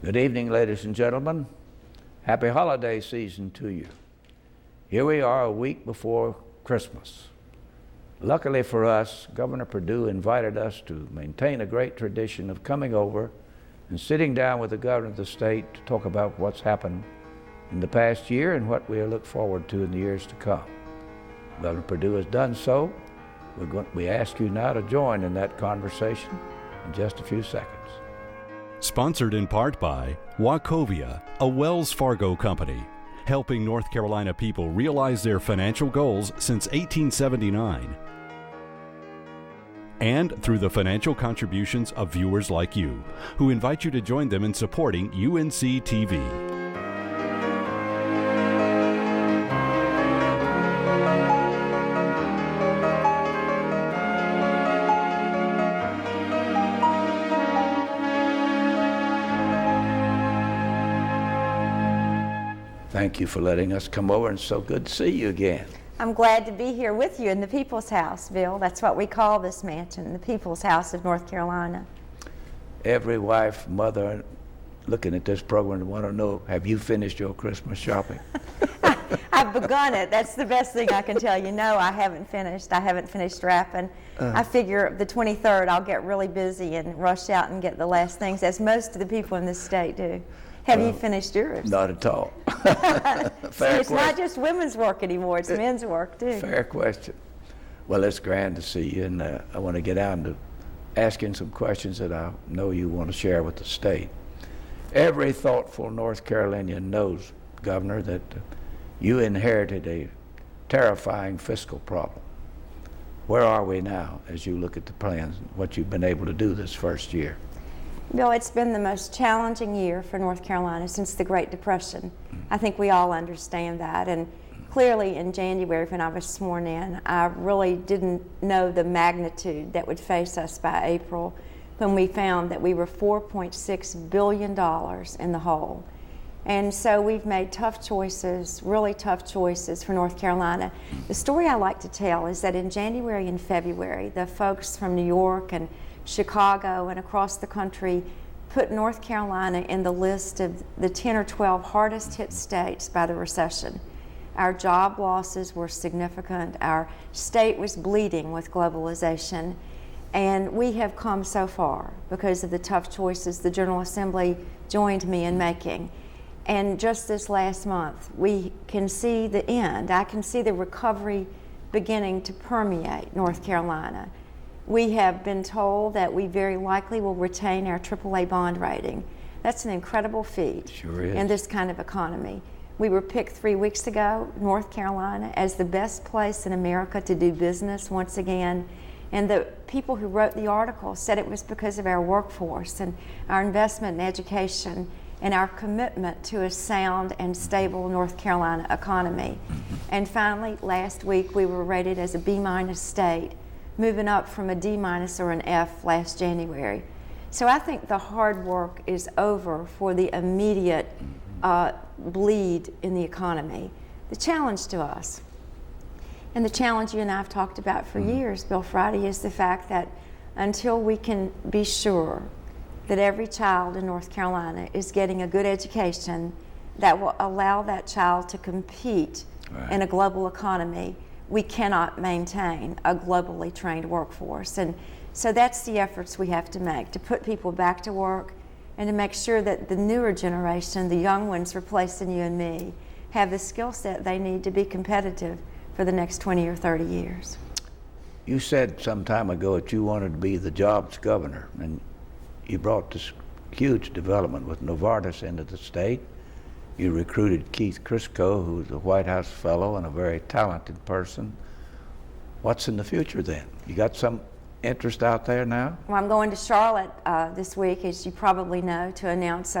Good evening, ladies and gentlemen. Happy holiday season to you. Here we are a week before Christmas. Luckily for us, Governor Perdue invited us to maintain a great tradition of coming over and sitting down with the governor of the state to talk about what's happened in the past year and what we look forward to in the years to come. Governor Perdue has done so. We ask you now to join in that conversation in just a few seconds. Sponsored in part by Wachovia, a Wells Fargo company, helping North Carolina people realize their financial goals since 1879. And through the financial contributions of viewers like you, who invite you to join them in supporting UNC-TV. Thank you for letting us come over, and so good to see you again. I'm glad to be here with you in the People's House, Bill. That's what we call this mansion, the People's House of North Carolina. Every wife, mother looking at this program want to know, have you finished your Christmas shopping? I've begun it. That's the best thing I can tell you. No, I haven't finished. I haven't finished wrapping. I figure the 23rd I'll get really busy and rush out and get the last things, as most of the people in this state do. Have you finished yours? Not at all. See, it's not just women's work anymore, it's men's work too. Fair question. Well, it's grand to see you, and I want to get down to asking some questions that I know you want to share with the state. Every thoughtful North Carolinian knows, Governor, that you inherited a terrifying fiscal problem. Where are we now as you look at the plans, what you've been able to do this first year? Bill, it's been the most challenging year for North Carolina since the Great Depression. I think we all understand that, and clearly in January when I was sworn in, I really didn't know the magnitude that would face us by April when we found that we were $4.6 billion in the hole. And so we've made tough choices, really tough choices for North Carolina. The story I like to tell is that in January and February, the folks from New York and Chicago and across the country put North Carolina in the list of the 10 or 12 hardest hit states by the recession. Our job losses were significant. Our state was bleeding with globalization. And we have come so far because of the tough choices the General Assembly joined me in making. And just this last month, we can see the end. I can see the recovery beginning to permeate North Carolina. We have been told that we very likely will retain our AAA bond rating. That's an incredible feat. Sure is. In this kind of economy. We were picked 3 weeks ago, North Carolina, as the best place in America to do business once again. And the people who wrote the article said it was because of our workforce and our investment in education and our commitment to a sound and stable North Carolina economy. And finally, last week, we were rated as a B- state, moving up from a D- or an F last January. So I think the hard work is over for the immediate bleed in the economy. The challenge to us, and the challenge you and I have talked about for years, Bill Friday, is the fact that until we can be sure that every child in North Carolina is getting a good education that will allow that child to compete in a global economy, we cannot maintain a globally trained workforce. And so that's the efforts we have to make, to put people back to work and to make sure that the newer generation, the young ones replacing you and me, have the skill set they need to be competitive for the next 20 or 30 years. You said some time ago that you wanted to be the jobs governor, and you brought this huge development with Novartis into the state. You recruited Keith Crisco, who's a White House fellow and a very talented person. What's in the future then? You got some interest out there now? Well, I'm going to Charlotte this week, as you probably know, to announce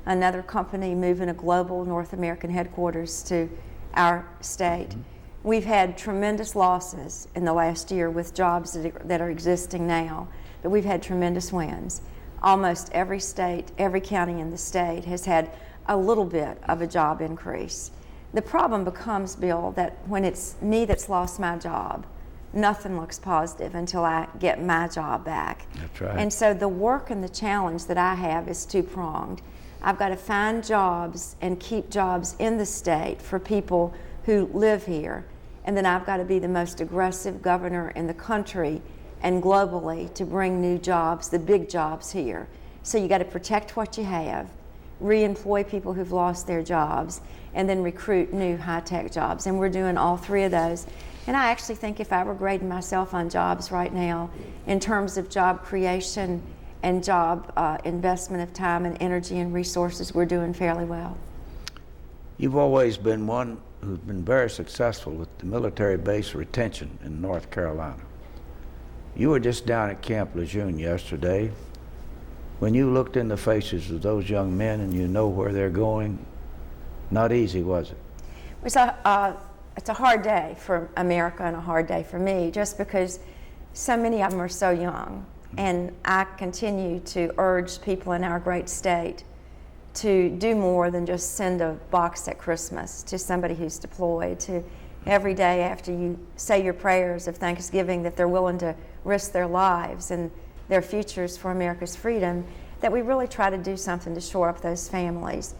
another company moving a global North American headquarters to our state. We've had tremendous losses in the last year with jobs that are existing now, but we've had tremendous wins. Almost every state, every county in the state has had a little bit of a job increase. The problem becomes, Bill, that when it's me that's lost my job, nothing looks positive until I get my job back. That's right. And so the work and the challenge that I have is two-pronged. I've got to find jobs and keep jobs in the state for people who live here. And then I've got to be the most aggressive governor in the country and globally to bring new jobs, the big jobs here. So you got to protect what you have, re-employ people who've lost their jobs, and then recruit new high-tech jobs. And we're doing all three of those. And I actually think if I were grading myself on jobs right now, in terms of job creation and job investment of time and energy and resources, we're doing fairly well. You've always been one who's been very successful with the military base retention in North Carolina. You were just down at Camp Lejeune yesterday. When you looked in the faces of those young men and you know where they're going, not easy, was it? It's a hard day for America and a hard day for me, just because so many of them are so young. And I continue to urge people in our great state to do more than just send a box at Christmas to somebody who's deployed, to every day after you say your prayers of Thanksgiving that they're willing to risk their lives and their futures for America's freedom, that we really try to do something to shore up those families.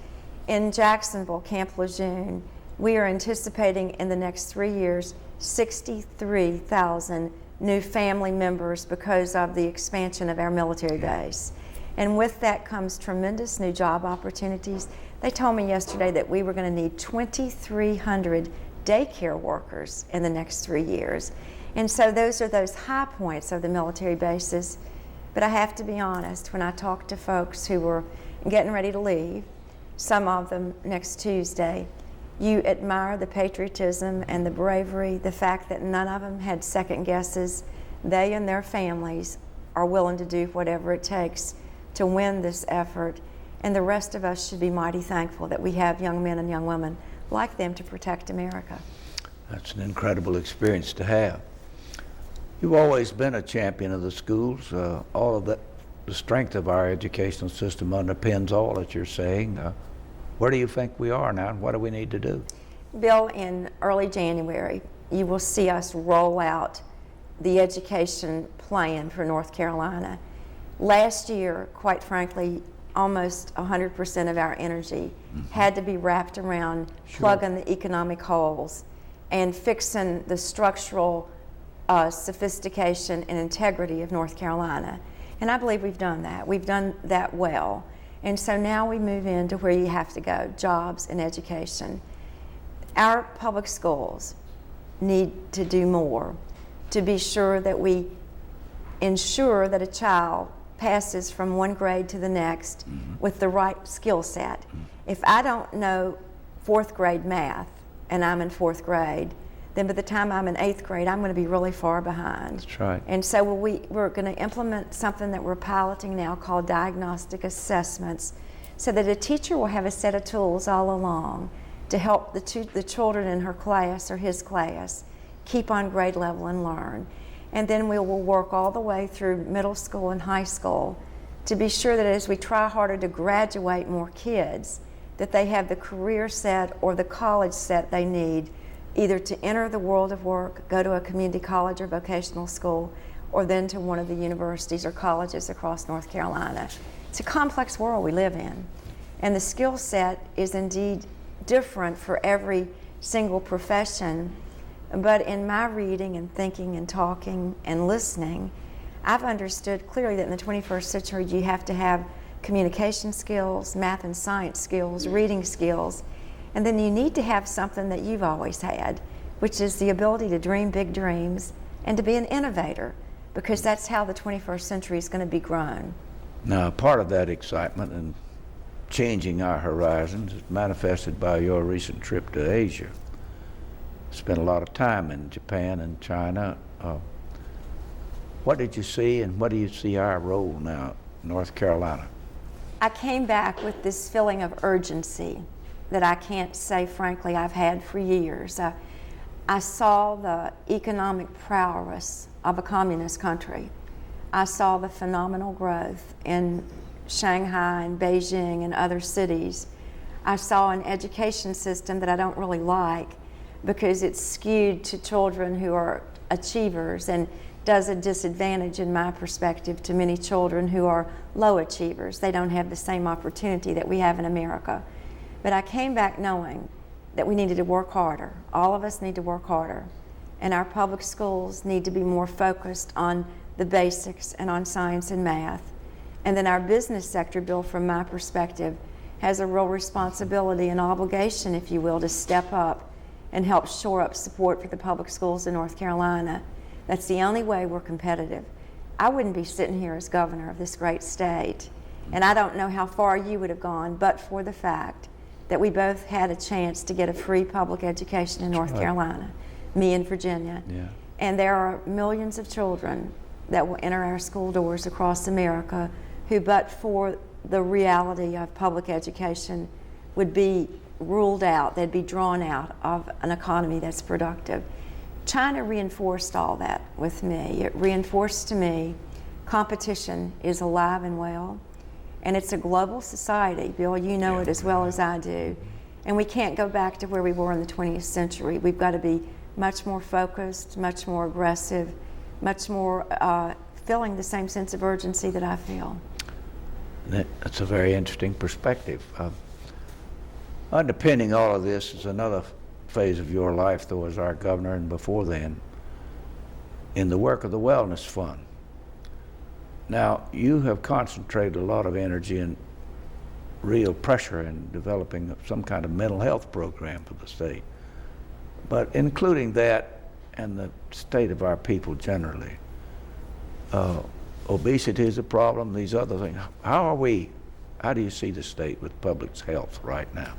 In Jacksonville, Camp Lejeune, we are anticipating in the next 3 years 63,000 new family members because of the expansion of our military base. And with that comes tremendous new job opportunities. They told me yesterday that we were going to need 2,300 daycare workers in the next 3 years. And so those are those high points of the military bases. But I have to be honest, when I talk to folks who were getting ready to leave, some of them next Tuesday, you admire the patriotism and the bravery, the fact that none of them had second guesses. They and their families are willing to do whatever it takes to win this effort. And the rest of us should be mighty thankful that we have young men and young women like them to protect America. That's an incredible experience to have. You've always been a champion of the schools. All of that, the strength of our educational system underpins all that you're saying. Where do you think we are now, and what do we need to do? Bill, in early January, you will see us roll out the education plan for North Carolina. Last year, quite frankly, almost 100% of our energy had to be wrapped around plugging the economic holes and fixing the structural sophistication and integrity of North Carolina. And I believe we've done that. We've done that well. And so now we move into where you have to go, jobs and education. Our public schools need to do more to be sure that we ensure that a child passes from one grade to the next with the right skill set. If I don't know fourth grade math and I'm in fourth grade, then by the time I'm in 8th grade, I'm going to be really far behind. That's right. And so we're going to implement something that we're piloting now called diagnostic assessments, so that a teacher will have a set of tools all along to help the children in her class or his class keep on grade level and learn. And then we will work all the way through middle school and high school to be sure that as we try harder to graduate more kids, that they have the career set or the college set they need, either to enter the world of work, go to a community college or vocational school, or then to one of the universities or colleges across North Carolina. It's a complex world we live in, and the skill set is indeed different for every single profession. But in my reading and thinking and talking and listening, I've understood clearly that in the 21st century you have to have communication skills, math and science skills, reading skills, and then you need to have something that you've always had, which is the ability to dream big dreams and to be an innovator, because that's how the 21st century is going to be grown. Now, part of that excitement and changing our horizons is manifested by your recent trip to Asia. Spent a lot of time in Japan and China. What did you see, and what do you see our role now in North Carolina? I came back with this feeling of urgency that I can't say frankly I've had for years. I saw the economic prowess of a communist country. I saw the phenomenal growth in Shanghai and Beijing and other cities. I saw an education system that I don't really like because it's skewed to children who are achievers and does a disadvantage, in my perspective, to many children who are low achievers. They don't have the same opportunity that we have in America. But I came back knowing that we needed to work harder. All of us need to work harder. And our public schools need to be more focused on the basics and on science and math. And then our business sector, Bill, from my perspective, has a real responsibility and obligation, if you will, to step up and help shore up support for the public schools in North Carolina. That's the only way we're competitive. I wouldn't be sitting here as governor of this great state, and I don't know how far you would have gone, but for the fact that we both had a chance to get a free public education in North Carolina, me and Virginia. Yeah. And there are millions of children that will enter our school doors across America who, but for the reality of public education, would be ruled out, they'd be drawn out of an economy that's productive. China reinforced all that with me. It reinforced to me competition is alive and well, and it's a global society. Bill, you know it as well as I do. And we can't go back to where we were in the 20th century. We've got to be much more focused, much more aggressive, much more feeling the same sense of urgency that I feel. That's a very interesting perspective. Underpinning all of this is another phase of your life, though, as our governor, and before then, in the work of the Wellness Fund. Now, you have concentrated a lot of energy and real pressure in developing some kind of mental health program for the state. But including that and the state of our people generally, obesity is a problem, these other things. How do you see the state with public health right now?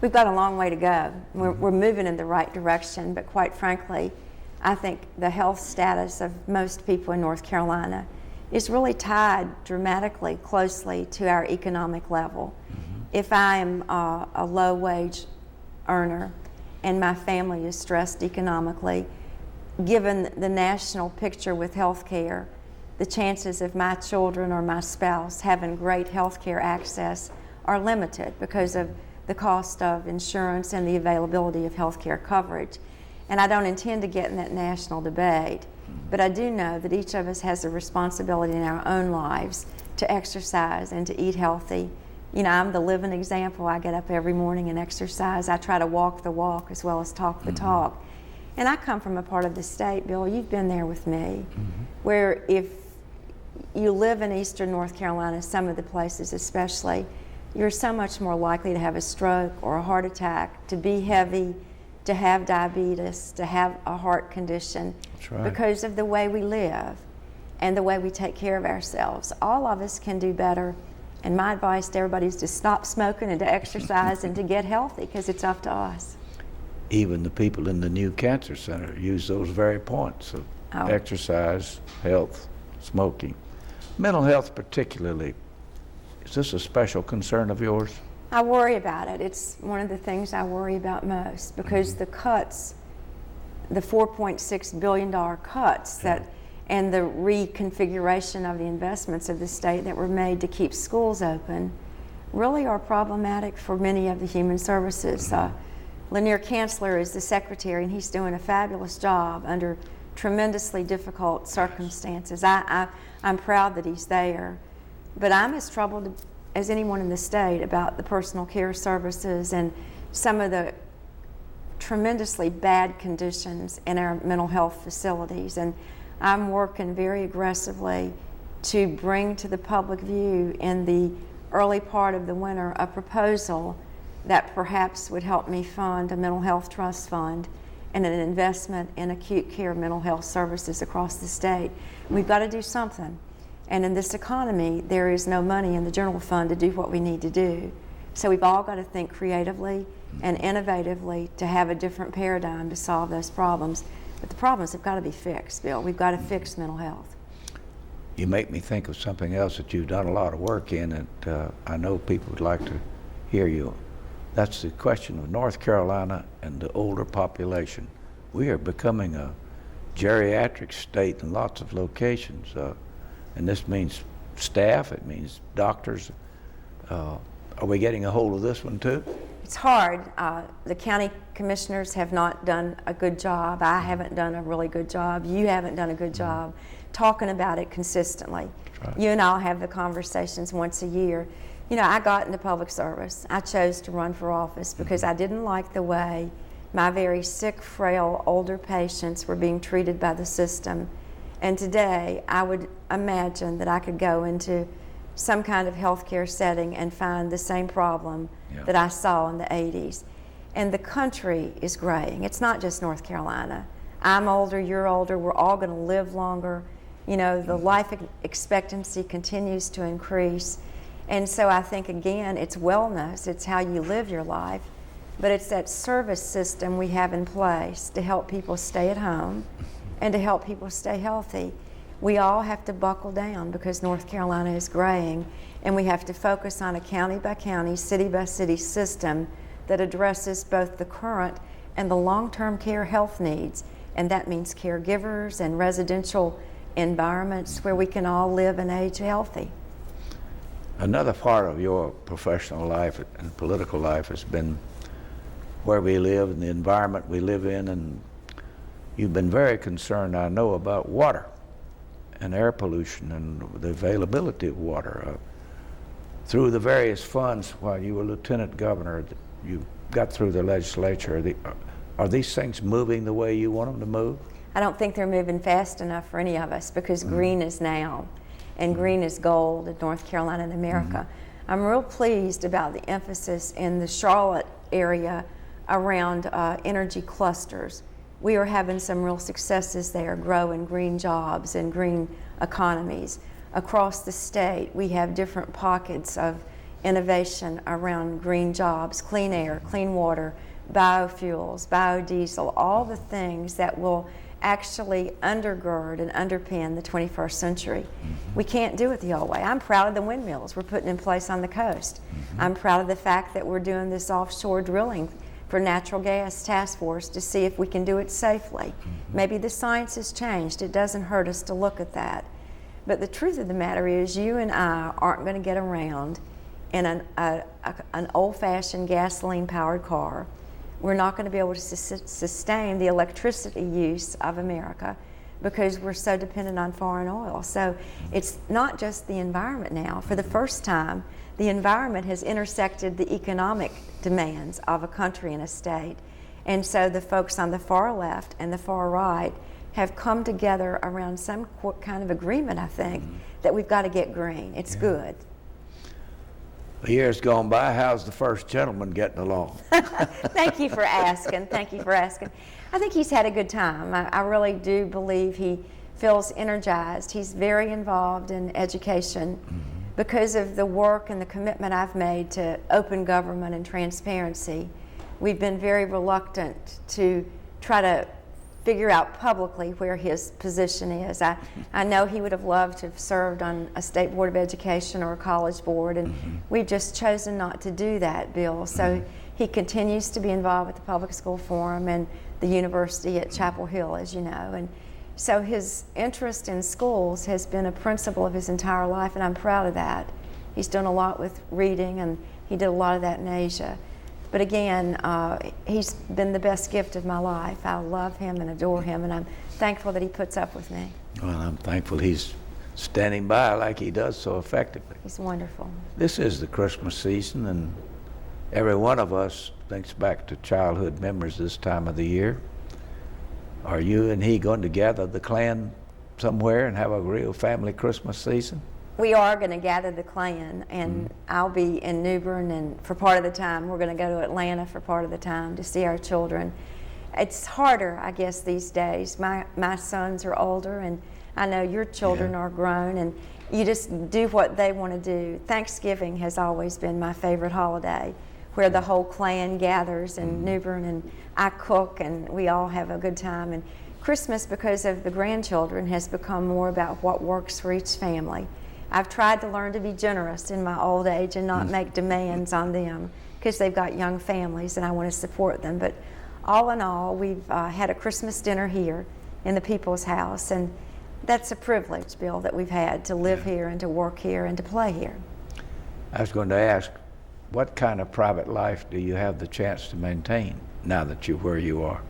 We've got a long way to go. We're moving in the right direction, but quite frankly, I think the health status of most people in North Carolina is really tied dramatically closely to our economic level. If I am a low-wage earner and my family is stressed economically, given the national picture with health care, the chances of my children or my spouse having great health care access are limited because of the cost of insurance and the availability of health care coverage. And I don't intend to get in that national debate, but I do know that each of us has a responsibility in our own lives to exercise and to eat healthy. You know, I'm the living example. I get up every morning and exercise. I try to walk the walk as well as talk the talk. And I come from a part of the state, Bill, you've been there with me, where if you live in eastern North Carolina, some of the places especially, you're so much more likely to have a stroke or a heart attack, to be heavy, to have diabetes, to have a heart condition. That's right. Because of the way we live and the way we take care of ourselves. All of us can do better, and my advice to everybody is to stop smoking and to exercise and to get healthy, because it's up to us. Even the people in the new cancer center use those very points of exercise, health, smoking. Mental health particularly, is this a special concern of yours? I worry about it. It's one of the things I worry about most, because the cuts, the $4.6 billion cuts that, and the reconfiguration of the investments of the state that were made to keep schools open really are problematic for many of the human services. Lanier Kanzler is the secretary, and he's doing a fabulous job under tremendously difficult circumstances. I'm proud that he's there, but I'm as troubled as anyone in the state about the personal care services and some of the tremendously bad conditions in our mental health facilities. And I'm working very aggressively to bring to the public view in the early part of the winter a proposal that perhaps would help me fund a mental health trust fund and an investment in acute care mental health services across the state. We've got to do something. And in this economy, there is no money in the general fund to do what we need to do. So we've all got to think creatively and innovatively to have a different paradigm to solve those problems. But the problems have got to be fixed, Bill. We've got to fix mental health. You make me think of something else that you've done a lot of work in, and I know people would like to hear you. That's the question of North Carolina and the older population. We are becoming a geriatric state in lots of locations, and this means staff, it means doctors. Are we getting a hold of this one too? It's hard. The county commissioners have not done a good job. I haven't done a really good job. You haven't done a good job talking about it consistently. Right. You and I'll have the conversations once a year. You know, I got into public service. I chose to run for office because I didn't like the way my very sick, frail, older patients were being treated by the system. And today, I would imagine that I could go into some kind of healthcare setting and find the same problem that I saw in the 80s. And the country is graying. It's not just North Carolina. I'm older, you're older, we're all going to live longer. You know, the life expectancy continues to increase. And so I think, again, it's wellness, it's how you live your life, but it's that service system we have in place to help people stay at home and to help people stay healthy. We all have to buckle down because North Carolina is graying, and we have to focus on a county by county, city by city system that addresses both the current and the long-term care health needs. And that means caregivers and residential environments where we can all live and age healthy. Another part of your professional life and political life has been where we live and the environment we live in, and you've been very concerned, I know, about water and air pollution and the availability of water. Through the various funds while you were lieutenant governor, you got through the legislature. Are these things moving the way you want them to move? I don't think they're moving fast enough for any of us because green is now, and green is gold in North Carolina and America. I'm real pleased about the emphasis in the Charlotte area around energy clusters. We are having some real successes there, growing green jobs and green economies. Across the state, we have different pockets of innovation around green jobs, clean air, clean water, biofuels, biodiesel, all the things that will actually undergird and underpin the 21st century. We can't do it the old way. I'm proud of the windmills we're putting in place on the coast. I'm proud of the fact that we're doing this offshore drilling for natural gas task force to see if we can do it safely. Maybe the science has changed. It doesn't hurt us to look at that. But the truth of the matter is you and I aren't going to get around in an old-fashioned gasoline-powered car. We're not going to be able to sustain the electricity use of America because we're so dependent on foreign oil. So it's not just the environment now. For the first time, the environment has intersected the economic demands of a country and a state. And so the folks on the far left and the far right have come together around some kind of agreement, I think, that we've got to get green. It's good. The years gone by, how's the first gentleman getting along? Thank you for asking. Thank you for asking. I think he's had a good time. I really do believe he feels energized. He's very involved in education because of the work and the commitment I've made to open government and transparency. We've been very reluctant to try to figure out publicly where his position is. I know he would have loved to have served on a state board of education or a college board, and we've just chosen not to do that, Bill. So he continues to be involved with the Public School Forum and the university at Chapel Hill, as you know. And so his interest in schools has been a principle of his entire life, and I'm proud of that. He's done a lot with reading, and he did a lot of that in Asia. But again, he's been the best gift of my life. I love him and adore him, and I'm thankful that he puts up with me. Well, I'm thankful he's standing by like he does so effectively. He's wonderful. This is the Christmas season, and every one of us thinks back to childhood memories this time of the year. Are you and he going to gather the clan somewhere and have a real family Christmas season? We are going to gather the clan, and I'll be in New Bern, and for part of the time we're going to go to Atlanta for part of the time to see our children. It's harder, I guess, these days. My sons are older, and I know your children are grown, and you just do what they want to do. Thanksgiving has always been my favorite holiday, where the whole clan gathers in New Bern, and I cook, and we all have a good time. And Christmas, because of the grandchildren, has become more about what works for each family. I've tried to learn to be generous in my old age and not make demands on them because they've got young families and I want to support them. But all in all, we've had a Christmas dinner here in the People's House, and that's a privilege, Bill, that we've had to live here and to work here and to play here. I was going to ask, What kind of private life do you have the chance to maintain now that you're where you are?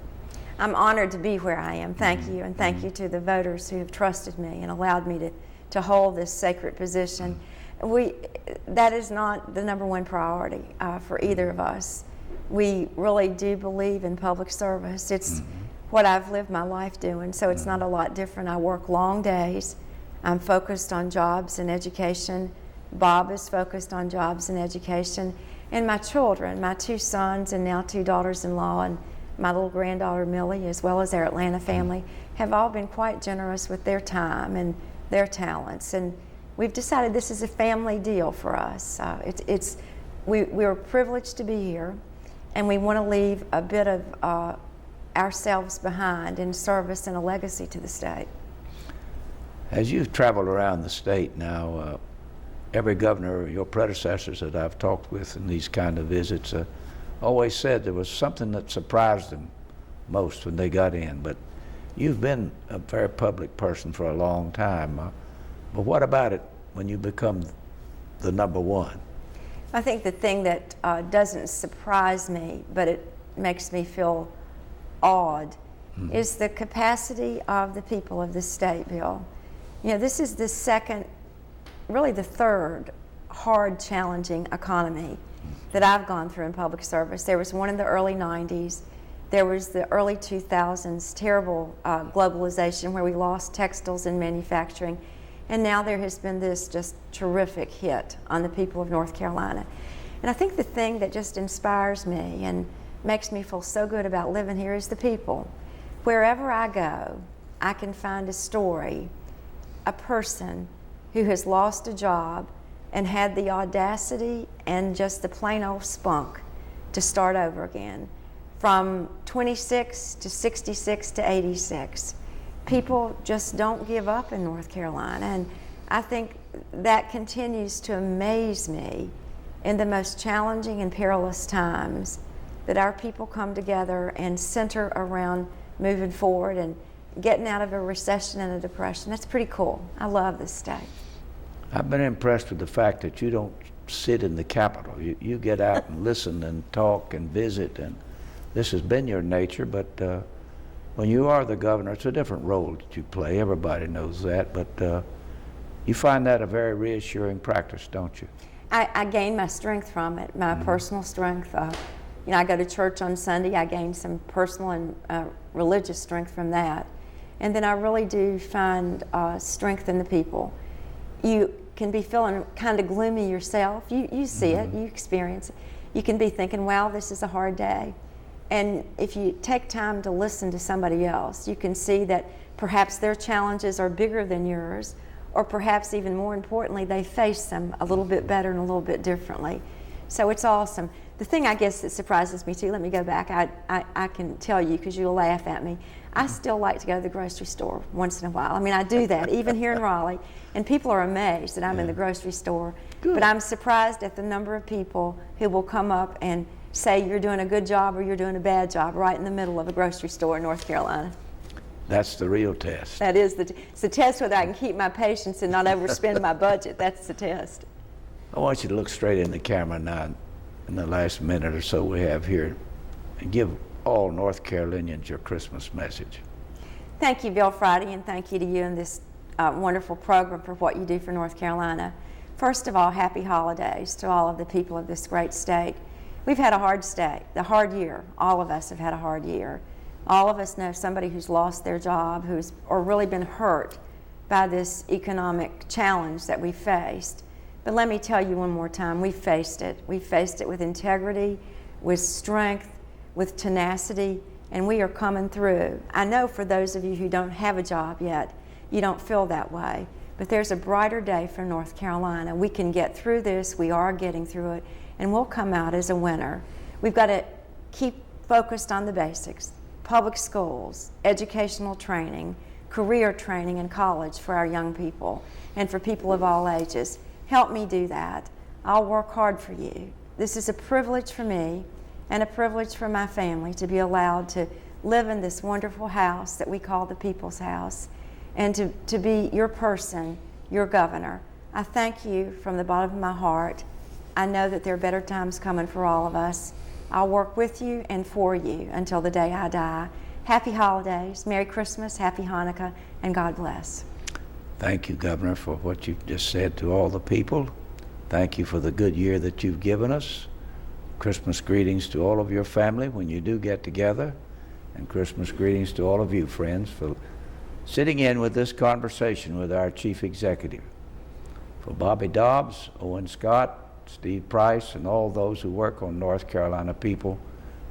I'm honored to be where I am. Thank you, and thank you to the voters who have trusted me and allowed me to hold this sacred position. That is not the number one priority for either of us. We really do believe in public service. It's what I've lived my life doing, so it's not a lot different. I work long days. I'm focused on jobs and education. Bob is focused on jobs and education. And my children, my 2 sons and now 2 daughters-in-law, and my little granddaughter Millie, as well as our Atlanta family, have all been quite generous with their time and their talents. And we've decided this is a family deal for us. We're privileged to be here, and we want to leave a bit of ourselves behind in service and a legacy to the state. As you've traveled around the state now, every governor, your predecessors that I've talked with in these kind of visits, always said there was something that surprised them most when they got in. But you've been a very public person for a long time. But what about it when you become the number one? I think the thing that doesn't surprise me, but it makes me feel awed, is the capacity of the people of this state, Bill. You know, this is the second, really the third hard, challenging economy that I've gone through in public service. There was one in the early 90s. There was the early 2000s, terrible globalization where we lost textiles and manufacturing. And now there has been this just terrific hit on the people of North Carolina. And I think the thing that just inspires me and makes me feel so good about living here is the people. Wherever I go, I can find a story, a person who has lost a job and had the audacity and just the plain old spunk to start over again. From 26 to 66 to 86. People just don't give up in North Carolina, and I think that continues to amaze me in the most challenging and perilous times, that our people come together and center around moving forward and getting out of a recession and a depression. That's pretty cool. I love this state. I've been impressed with the fact that you don't sit in the Capitol. You get out and listen and talk and visit, and this has been your nature, but when you are the governor, it's a different role that you play. Everybody knows that, but you find that a very reassuring practice, don't you? I gain my strength from it, my personal strength. You know, I go to church on Sunday. I gain some personal and religious strength from that. And then I really do find strength in the people. You can be feeling kind of gloomy yourself. You see it, you experience it. You can be thinking, wow, this is a hard day. And if you take time to listen to somebody else, you can see that perhaps their challenges are bigger than yours, or perhaps even more importantly, they face them a little bit better and a little bit differently. So it's awesome. The thing I guess that surprises me too, let me go back, I can tell you because you'll laugh at me, I still like to go to the grocery store once in a while. I mean, I do that even here in Raleigh, and people are amazed that I'm in the grocery store. Good. But I'm surprised at the number of people who will come up and say you're doing a good job or you're doing a bad job right in the middle of a grocery store in North Carolina. That's the real test. That is it's the test whether I can keep my patience and not overspend my budget. That's the test. I want you to look straight in the camera now in the last minute or so we have here and give all North Carolinians your Christmas message. Thank you, Bill Friday, and thank you to you and this wonderful program for what you do for North Carolina. First of all, happy holidays to all of the people of this great state. We've had a hard year. All of us have had a hard year. All of us know somebody who's lost their job, or really been hurt by this economic challenge that we faced. But let me tell you one more time, we faced it. We faced it with integrity, with strength, with tenacity, and we are coming through. I know for those of you who don't have a job yet, you don't feel that way, but there's a brighter day for North Carolina. We can get through this, we are getting through it, and we'll come out as a winner. We've got to keep focused on the basics, public schools, educational training, career training in college for our young people, and for people of all ages. Help me do that. I'll work hard for you. This is a privilege for me and a privilege for my family to be allowed to live in this wonderful house that we call the People's House, and to be your person, your governor. I thank you from the bottom of my heart. I know that there are better times coming for all of us. I'll work with you and for you until the day I die. Happy holidays, Merry Christmas, Happy Hanukkah, and God bless. Thank you, Governor, for what you've just said to all the people. Thank you for the good year that you've given us. Christmas greetings to all of your family when you do get together, and Christmas greetings to all of you, friends, for sitting in with this conversation with our Chief Executive. For Bobby Dobbs, Owen Scott, Steve Price, and all those who work on North Carolina people,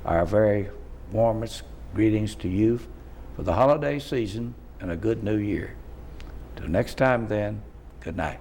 our very warmest greetings to you for the holiday season and a good new year. Till next time then, good night.